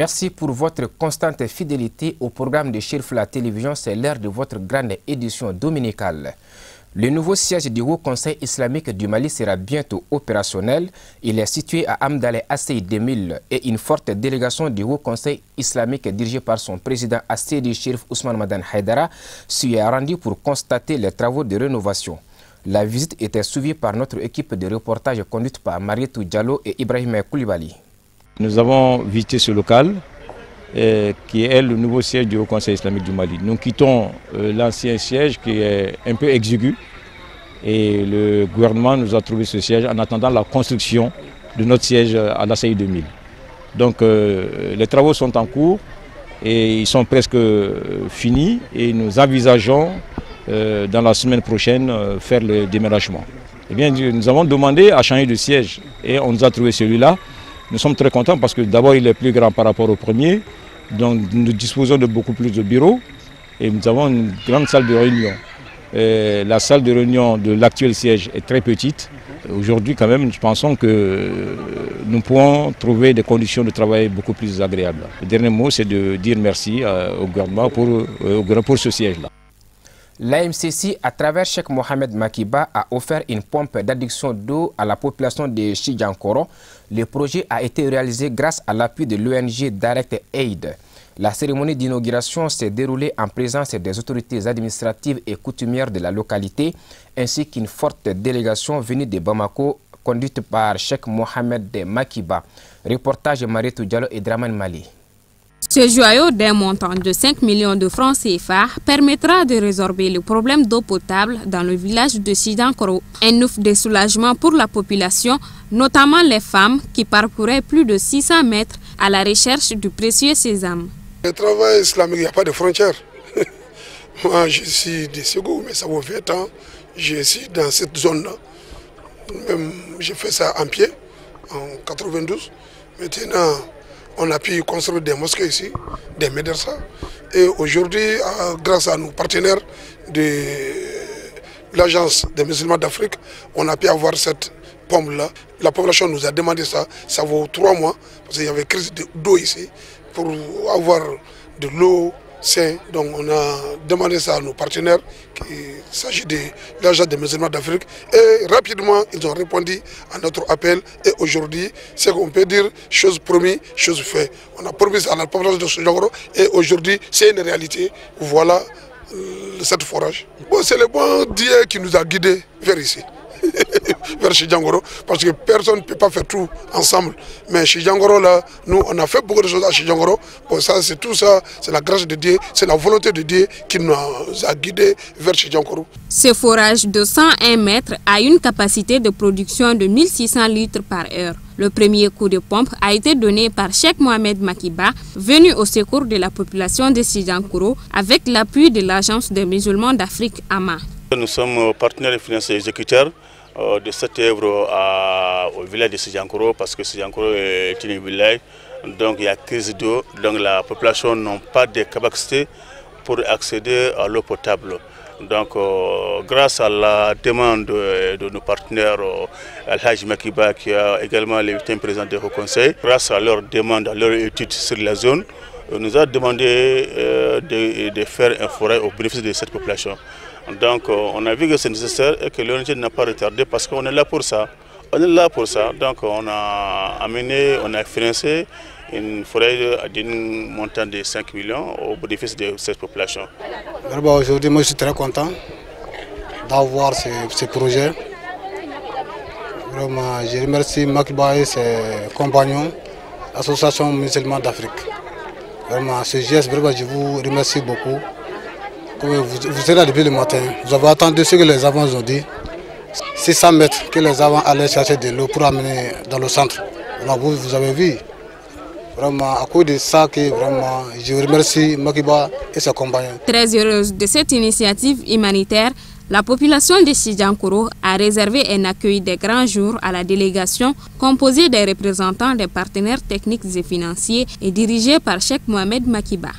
Merci pour votre constante fidélité au programme de Chérif la télévision. C'est l'heure de votre grande édition dominicale. Le nouveau siège du Haut Conseil islamique du Mali sera bientôt opérationnel. Il est situé à Amdalé Assey 2000 et une forte délégation du Haut Conseil islamique dirigée par son président Asseydi Chérif Ousmane Madan Haïdara s'y est rendu pour constater les travaux de rénovation. La visite était suivie par notre équipe de reportage conduite par Marietou Diallo et Ibrahim Koulibaly. Nous avons visité ce local qui est le nouveau siège du Haut Conseil islamique du Mali. Nous quittons l'ancien siège qui est un peu exigu et le gouvernement nous a trouvé ce siège en attendant la construction de notre siège à l'Assey 2000. Donc les travaux sont en cours et ils sont presque finis et nous envisageons dans la semaine prochaine faire le déménagement. Eh bien, nous avons demandé à changer de siège et on nous a trouvé celui-là. Nous sommes très contents parce que d'abord il est plus grand par rapport au premier, donc nous disposons de beaucoup plus de bureaux et nous avons une grande salle de réunion. La salle de réunion de l'actuel siège est très petite. Aujourd'hui quand même, nous pensons que nous pourrons trouver des conditions de travail beaucoup plus agréables. Le dernier mot, c'est de dire merci au gouvernement pour ce siège-là. L'AMCC, à travers Cheikh Mohamed Makiba, a offert une pompe d'adduction d'eau à la population de Chidiankoro. Le projet a été réalisé grâce à l'appui de l'ONG Direct Aid. La cérémonie d'inauguration s'est déroulée en présence des autorités administratives et coutumières de la localité, ainsi qu'une forte délégation venue de Bamako, conduite par Cheikh Mohamed Makiba. Reportage Marietou Diallo et Draman Mali. Ce joyau d'un montant de 5 millions de francs CFA permettra de résorber le problème d'eau potable dans le village de Chidiankoro. Un ouf de soulagement pour la population, notamment les femmes qui parcouraient plus de 600 mètres à la recherche du précieux sésame. Le travail islamique, il n'y a pas de frontières. Moi, je suis de Ségou, mais ça fait 20 ans. Je suis dans cette zone-là. Même j'ai fait ça en pied, en 92. Maintenant, on a pu construire des mosquées ici, des médecins. Et aujourd'hui, grâce à nos partenaires de l'Agence des musulmans d'Afrique, on a pu avoir cette pompe-là. La population nous a demandé ça. Ça vaut 3 mois, parce qu'il y avait crise d'eau ici. Pour avoir de l'eau saine, donc on a demandé ça à nos partenaires, qu'il s'agit de l'Agence des musulmans d'Afrique. Et rapidement, ils ont répondu à notre appel. Et aujourd'hui, c'est qu'on peut dire, chose promise, chose faite. On a promis à la population de Chidiankoro et aujourd'hui, c'est une réalité. Voilà cette forage. Bon, c'est le bon Dieu qui nous a guidés vers ici. Vers Chidiankoro, parce que personne ne peut pas faire tout ensemble. Mais Chidiankoro, là, nous, on a fait beaucoup de choses à Chidiankoro. Bon, ça, c'est tout ça, c'est la grâce de Dieu, c'est la volonté de Dieu qui nous a guidés vers Chidiankoro. Ce forage de 101 mètres a une capacité de production de 1600 litres par heure. Le premier coup de pompe a été donné par Cheikh Mohamed Makiba, venu au secours de la population de Chidiankoro avec l'appui de l'Agence des musulmans d'Afrique, AMA. Nous sommes partenaires et financiers exécuteurs de cette œuvre au village de Chidiankoro parce que Chidiankoro est un village, donc il y a crise d'eau, donc la population n'a pas de capacité pour accéder à l'eau potable. Donc grâce à la demande de nos partenaires, Al-Hajj Makiba qui a également le président du Haut Conseil, grâce à leur demande, à leur étude sur la zone, nous a demandé de faire un forêt au bénéfice de cette population. Donc on a vu que c'est nécessaire et que l'ONG n'a pas retardé parce qu'on est là pour ça. On est là pour ça. Donc on a amené, on a financé une forêt d'une montant de 5 millions au bénéfice de cette population. Aujourd'hui, moi je suis très content d'avoir ce projet. Vraiment, je remercie Makiba et ses compagnons, l'Association musulmane d'Afrique. Vraiment, ce geste, vraiment, je vous remercie beaucoup. Vous êtes là depuis le matin, vous avez attendu ce que les avants ont dit. 600 mètres que les avants allaient chercher de l'eau pour amener dans le centre. Alors vous avez vu. Vraiment, à cause de ça, vraiment, je remercie Makiba et ses compagnons. Très heureuse de cette initiative humanitaire, la population de Chidiankoro a réservé un accueil des grands jours à la délégation composée des représentants des partenaires techniques et financiers et dirigée par Cheikh Mohamed Makiba.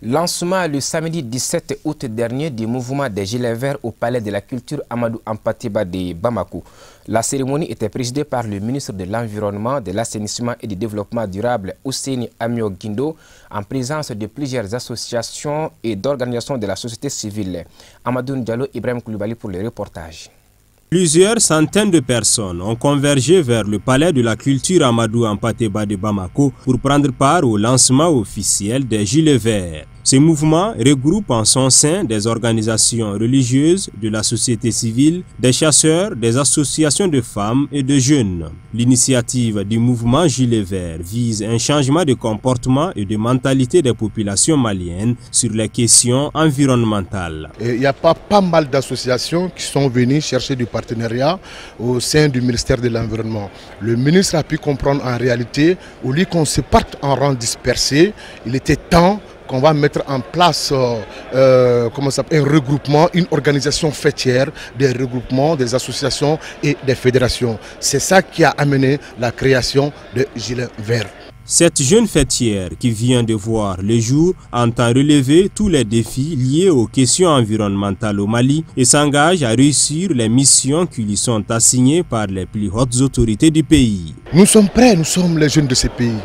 Lancement le samedi 17 août dernier du mouvement des Gilets Verts au Palais de la Culture Amadou Hampâté Bâ de Bamako. La cérémonie était présidée par le ministre de l'Environnement, de l'Assainissement et du Développement durable, Ousseini Amio Guindo, en présence de plusieurs associations et d'organisations de la société civile. Amadou Ndiallo, Ibrahim Koulibaly pour le reportage. Plusieurs centaines de personnes ont convergé vers le palais de la culture Amadou Hampâté Bâ de Bamako pour prendre part au lancement officiel des Gilets Verts. Ce mouvement regroupe en son sein des organisations religieuses, de la société civile, des chasseurs, des associations de femmes et de jeunes. L'initiative du mouvement Gilets Verts vise un changement de comportement et de mentalité des populations maliennes sur les questions environnementales. Il y a pas mal d'associations qui sont venues chercher du partenariat au sein du ministère de l'Environnement. Le ministre a pu comprendre en réalité, au lieu qu'on se parte en rang dispersé, il était temps qu'on va mettre en place un regroupement, une organisation fêtière, des regroupements, des associations et des fédérations. C'est ça qui a amené la création de Gilets Verts. Cette jeune fêtière qui vient de voir le jour entend relever tous les défis liés aux questions environnementales au Mali et s'engage à réussir les missions qui lui sont assignées par les plus hautes autorités du pays. Nous sommes prêts, nous sommes les jeunes de ce pays.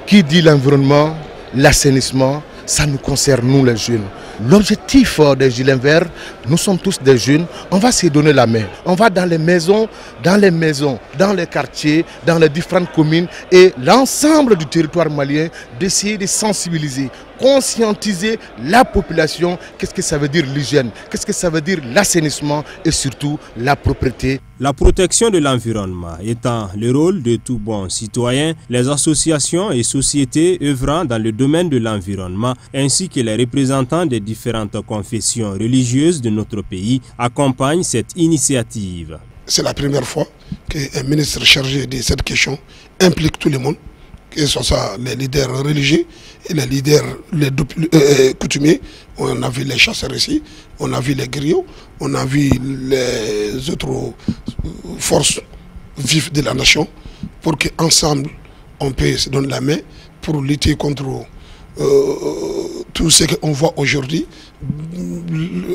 Qui dit l'environnement, l'assainissement, ça nous concerne nous les jeunes. L'objectif des Gilets Verts, nous sommes tous des jeunes, on va se donner la main. On va dans les maisons, dans les quartiers, dans les différentes communes et l'ensemble du territoire malien d'essayer de sensibiliser, conscientiser la population. Qu'est-ce que ça veut dire l'hygiène, qu'est-ce que ça veut dire l'assainissement et surtout la propreté. La protection de l'environnement étant le rôle de tout bon citoyen, les associations et sociétés œuvrant dans le domaine de l'environnement ainsi que les représentants des différentes confessions religieuses de notre pays accompagnent cette initiative. C'est la première fois qu'un ministre chargé de cette question implique tout le monde, que ce soit les leaders religieux et les leaders coutumiers. On a vu les chasseurs ici, on a vu les griots, on a vu les autres forces vives de la nation, pour qu'ensemble on puisse se donner la main pour lutter contre tout ce qu'on voit aujourd'hui,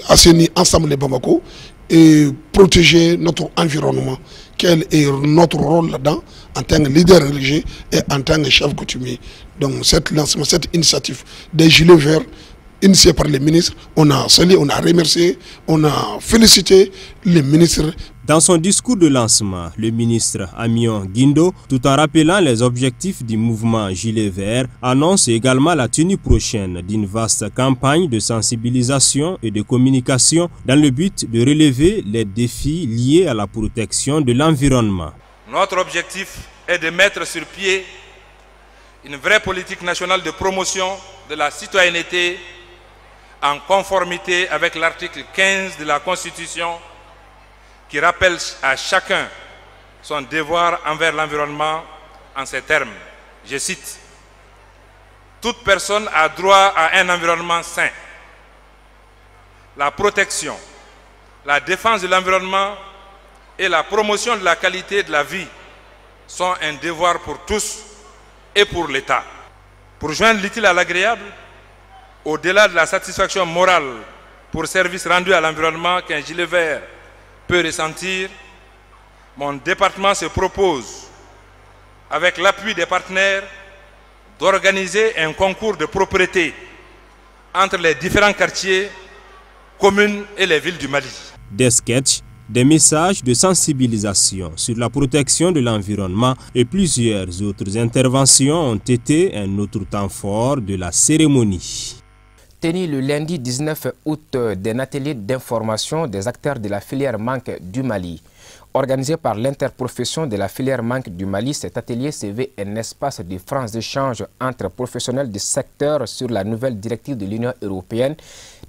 assainir ensemble les Bamako et protéger notre environnement. Quel est notre rôle là-dedans en tant que leader religieux et en tant que chef coutumier. Donc cette initiative des Gilets Verts, initiée par les ministres, on a salué, on a remercié, on a félicité les ministres. Dans son discours de lancement, le ministre Amio Guindo, tout en rappelant les objectifs du mouvement Gilets Verts, annonce également la tenue prochaine d'une vaste campagne de sensibilisation et de communication dans le but de relever les défis liés à la protection de l'environnement. Notre objectif est de mettre sur pied une vraie politique nationale de promotion de la citoyenneté en conformité avec l'article 15 de la Constitution qui rappelle à chacun son devoir envers l'environnement en ces termes. Je cite: « Toute personne a droit à un environnement sain. La protection, la défense de l'environnement et la promotion de la qualité de la vie sont un devoir pour tous et pour l'État. » Pour joindre l'utile à l'agréable, au-delà de la satisfaction morale pour service rendu à l'environnement qu'un gilet vert peut ressentir, mon département se propose, avec l'appui des partenaires, d'organiser un concours de propreté entre les différents quartiers, communes et les villes du Mali. Des sketchs, des messages de sensibilisation sur la protection de l'environnement et plusieurs autres interventions ont été un autre temps fort de la cérémonie. Tenu le lundi 19 août d'un atelier d'information des acteurs de la filière mangue du Mali. Organisé par l'interprofession de la filière mangue du Mali, cet atelier se veut un espace de francs échanges entre professionnels du secteur sur la nouvelle directive de l'Union européenne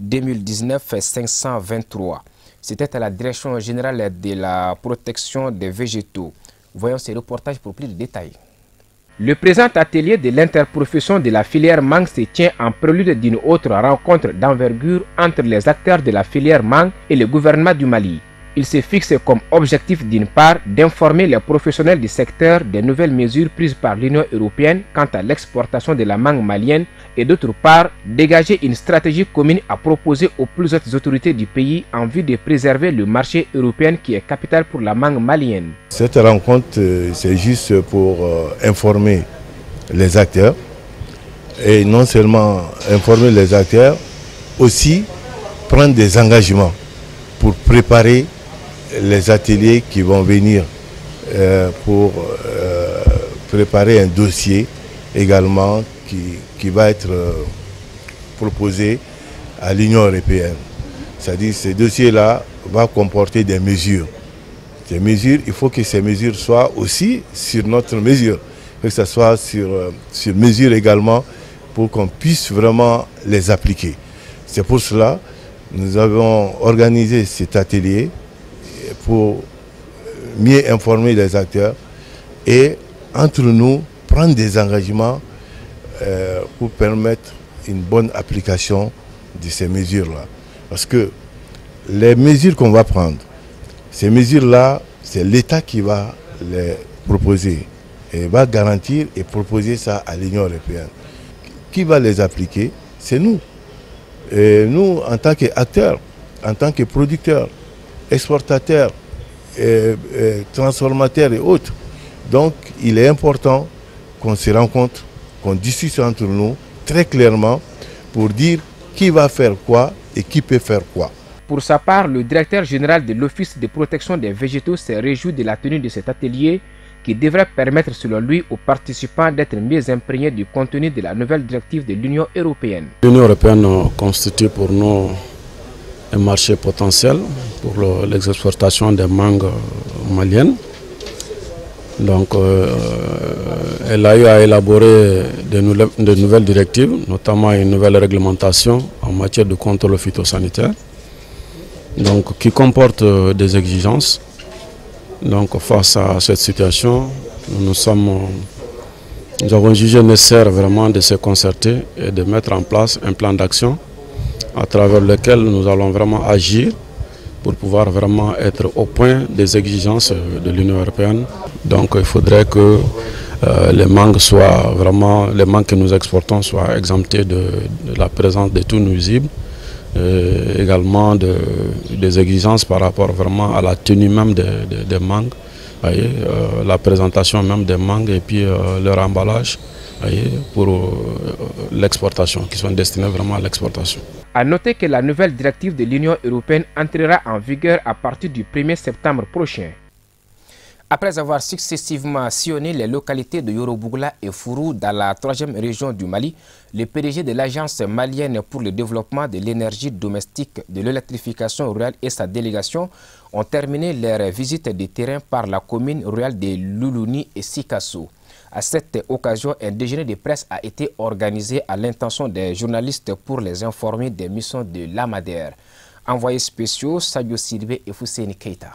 2019-523. C'était à la Direction générale de la protection des végétaux. Voyons ces reportages pour plus de détails. Le présent atelier de l'interprofession de la filière mangue se tient en prélude d'une autre rencontre d'envergure entre les acteurs de la filière mangue et le gouvernement du Mali. Il se fixe comme objectif d'une part d'informer les professionnels du secteur des nouvelles mesures prises par l'Union européenne quant à l'exportation de la mangue malienne et d'autre part dégager une stratégie commune à proposer aux plus hautes autorités du pays en vue de préserver le marché européen qui est capital pour la mangue malienne. Cette rencontre, c'est juste pour informer les acteurs et non seulement informer les acteurs, aussi prendre des engagements pour préparer les ateliers qui vont venir pour préparer un dossier également qui va être proposé à l'Union européenne. C'est-à-dire que ce dossier-là va comporter des mesures. Ces mesures, il faut que ces mesures soient aussi sur notre mesure, que ce soit sur mesure également pour qu'on puisse vraiment les appliquer. C'est pour cela que nous avons organisé cet atelier pour mieux informer les acteurs et entre nous prendre des engagements pour permettre une bonne application de ces mesures-là. Parce que les mesures qu'on va prendre, ces mesures-là, c'est l'État qui va les proposer et va garantir et proposer ça à l'Union européenne. Qui va les appliquer? C'est nous. Et nous, en tant qu'acteurs, en tant que producteurs, exportateurs, transformateurs et autres. Donc, il est important qu'on se rencontre, qu'on discute entre nous très clairement pour dire qui va faire quoi et qui peut faire quoi. Pour sa part, le directeur général de l'Office de protection des végétaux s'est réjoui de la tenue de cet atelier qui devrait permettre, selon lui, aux participants d'être mieux imprégnés du contenu de la nouvelle directive de l'Union européenne. L'Union européenne constitue pour nous un marché potentiel pour l'exportation des mangues maliennes. Donc, elle a eu à élaborer de nouvelles directives, notamment une nouvelle réglementation en matière de contrôle phytosanitaire, donc, qui comporte des exigences. Donc, face à cette situation, nous avons jugé nécessaire vraiment de se concerter et de mettre en place un plan d'action à travers lequel nous allons vraiment agir pour pouvoir vraiment être au point des exigences de l'Union européenne. Donc il faudrait que les mangues que nous exportons soient exemptés de la présence de tout nuisible, également des exigences par rapport vraiment à la tenue même des mangues, la présentation même des mangues et puis leur emballage pour l'exportation, qui sont destinés vraiment à l'exportation. A noter que la nouvelle directive de l'Union européenne entrera en vigueur à partir du 1er septembre prochain. Après avoir successivement sillonné les localités de Yorobougla et Fourou dans la 3e région du Mali, le PDG de l'Agence malienne pour le développement de l'énergie domestique, de l'électrification rurale et sa délégation ont terminé leur visite de terrain par la commune rurale de Loulouni et Sikasso. À cette occasion, un déjeuner de presse a été organisé à l'intention des journalistes pour les informer des missions de l'Amader. Envoyés spéciaux, Sadio Sidibé et Fousseini Keita.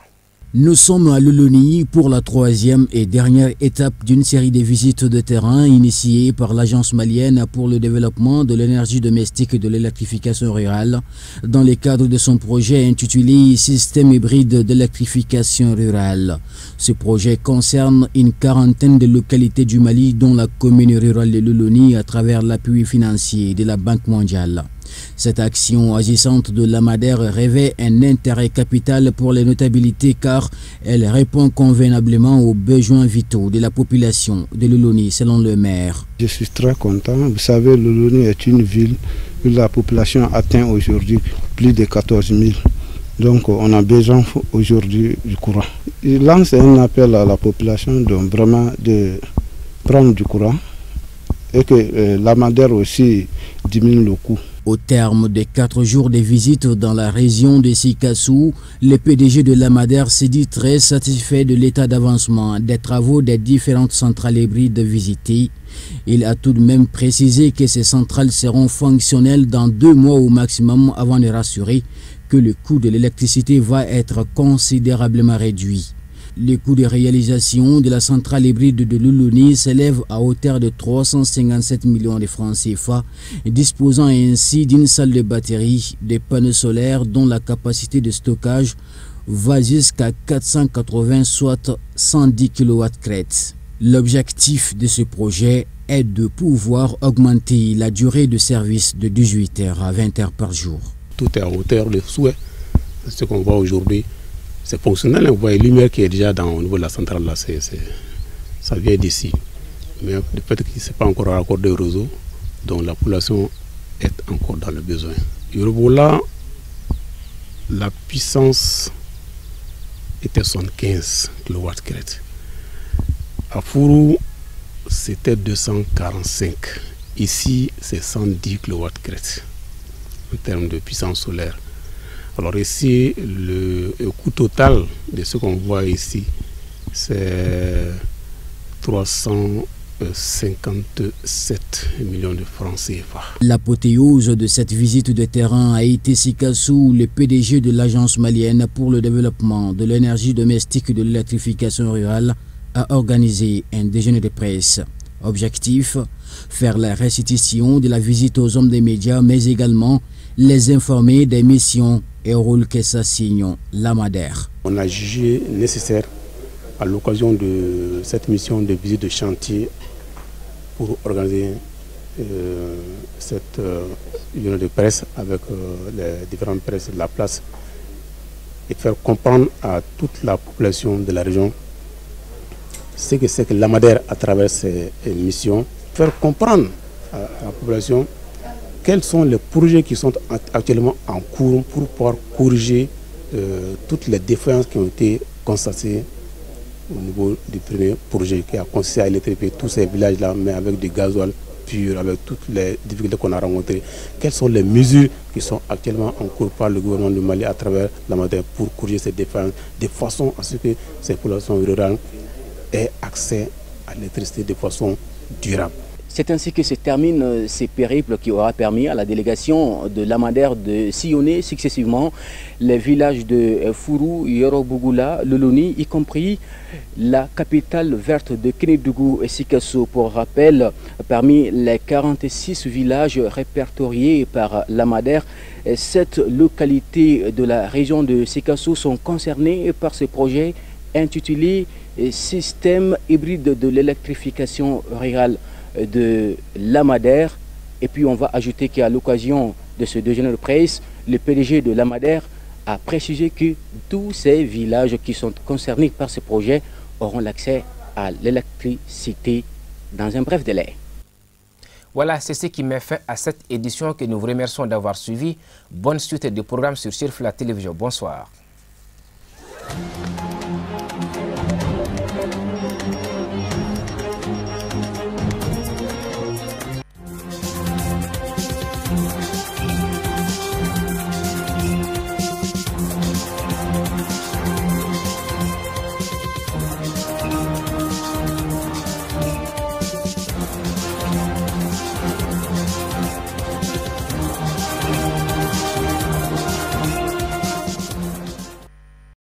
Nous sommes à Loulouni pour la 3e et dernière étape d'une série de visites de terrain initiées par l'Agence malienne pour le développement de l'énergie domestique et de l'électrification rurale dans le cadre de son projet intitulé « Système hybride d'électrification rurale ». Ce projet concerne une quarantaine de localités du Mali dont la commune rurale de Loulouni à travers l'appui financier de la Banque mondiale. Cette action agissante de l'Amader revêt un intérêt capital pour les notabilités car elle répond convenablement aux besoins vitaux de la population de Loulouni selon le maire. Je suis très content. Vous savez, Loulouni est une ville où la population atteint aujourd'hui plus de 14 000. Donc on a besoin aujourd'hui du courant. Il lance un appel à la population donc vraiment de prendre du courant et que l'Amader aussi diminue le coût. Au terme de 4 jours de visite dans la région de Sikassou, le PDG de l'Amader s'est dit très satisfait de l'état d'avancement des travaux des différentes centrales hybrides visitées. Il a tout de même précisé que ces centrales seront fonctionnelles dans 2 mois au maximum avant de rassurer que le coût de l'électricité va être considérablement réduit. Le coût de réalisation de la centrale hybride de Loulouni s'élève à hauteur de 357 millions de francs CFA, disposant ainsi d'une salle de batterie, des panneaux solaires dont la capacité de stockage va jusqu'à 480 soit 110 kW crête. L'objectif de ce projet est de pouvoir augmenter la durée de service de 18 heures à 20 heures par jour. Tout est à hauteur de souhait. Ce qu'on voit aujourd'hui, c'est fonctionnel. On voit la lumière qui est déjà au niveau de la centrale, là, ça vient d'ici. Mais le fait qu'il ne s'est pas encore raccordé au réseau, donc la population est encore dans le besoin. Yorobola, la puissance était 75 kW crête. À Fourou, c'était 245. Ici, c'est 110 kW crête en termes de puissance solaire. Alors ici, le coût total de ce qu'on voit ici, c'est 357 millions de francs CFA. L'apothéose de cette visite de terrain a été Sikassou, le PDG de l'Agence malienne pour le développement de l'énergie domestique et de l'électrification rurale, a organisé un déjeuner de presse. Objectif, faire la restitution de la visite aux hommes des médias, mais également les informer des missions et rôles que s'assigne l'AMADER. On a jugé nécessaire, à l'occasion de cette mission de visite de chantier, pour organiser cette réunion de presse avec les différentes presses de la place et faire comprendre à toute la population de la région ce que c'est que l'AMADER à travers ces missions, faire comprendre à la population quels sont les projets qui sont actuellement en cours pour pouvoir corriger toutes les défaillances qui ont été constatées au niveau du premier projet qui a consisté à électrifier tous ces villages-là, mais avec du gasoil pur, avec toutes les difficultés qu'on a rencontrées. Quelles sont les mesures qui sont actuellement en cours par le gouvernement du Mali à travers l'AMADER pour corriger ces défaillances, de façon à ce que ces populations rurales aient accès à l'électricité de façon durable. C'est ainsi que se termine ces périples qui aura permis à la délégation de l'AMADER de sillonner successivement les villages de Fourou, Yorobougoula, Loloni, y compris la capitale verte de Kénédougou et Sikasso. Pour rappel, parmi les 46 villages répertoriés par l'AMADER, 7 localités de la région de Sikasso sont concernées par ce projet intitulé « Système hybride de l'électrification rurale » de l'AMADER. Et puis on va ajouter qu'à l'occasion de ce déjeuner de presse, le PDG de l'AMADER a précisé que tous ces villages qui sont concernés par ce projet auront l'accès à l'électricité dans un bref délai. Voilà, c'est ce qui met fin à cette édition que nous vous remercions d'avoir suivi. Bonne suite de programmes sur Chirfla Télévision. Bonsoir.